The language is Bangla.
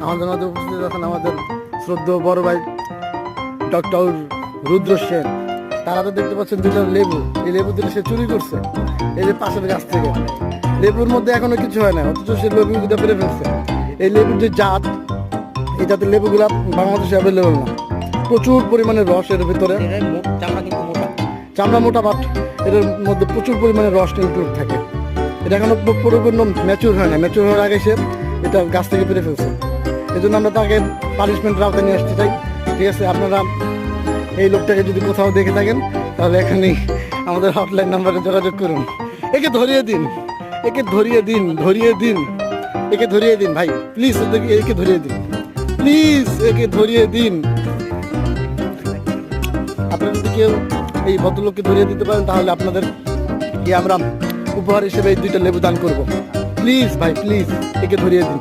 আমাদের মধ্যে উপস্থিত আছেন আমাদের শ্রদ্ধেয় বড় ভাই ডক্টর রুদ্র সেন। তারা তো দেখতে পাচ্ছেন দুটো লেবু, এই লেবু দুটো সে চুরি করছে এই যে পাশের গাছ থেকে। লেবুর মধ্যে এখনো কিছু হয় না, অথচ সে লেবুগুলো পেরে ফেলছে। এই লেবুর যে জাত, এই জাতের লেবুগুলা বাংলাদেশে অ্যাভেলেবল না। প্রচুর পরিমাণে রস এর ভিতরে, চামড়া মোটা, বাট এর মধ্যে প্রচুর পরিমাণে রস ইনক্লুড থাকে। এটা এখনো পুরোপূর্ণ ম্যাচিউর হয় না, ম্যাচিউর হওয়ার আগে সে এটা গাছ থেকে পেরে ফেলছে। এই জন্য আমরা তাকে পানিশমেন্টের আওতায় নিয়ে আসতে চাই। ঠিক আছে, আপনারা এই লোকটাকে যদি কোথাও দেখে থাকেন তাহলে এখানেই আমাদের হটলাইন নাম্বারে যোগাযোগ করুন। একে ধরিয়ে দিন, একে ধরিয়ে দিন, ধরিয়ে দিন, একে ধরিয়ে দিন ভাই প্লিজ, একে ধরিয়ে দিন প্লিজ, একে ধরিয়ে দিন। আপনারা যদি কেউ এই ভদ্রলোককে ধরিয়ে দিতে পারেন তাহলে আপনাদের আমরা উপহার হিসেবে এই দুইটা লেবু দান করবো। প্লিজ ভাই প্লিজ, একে ধরিয়ে দিন।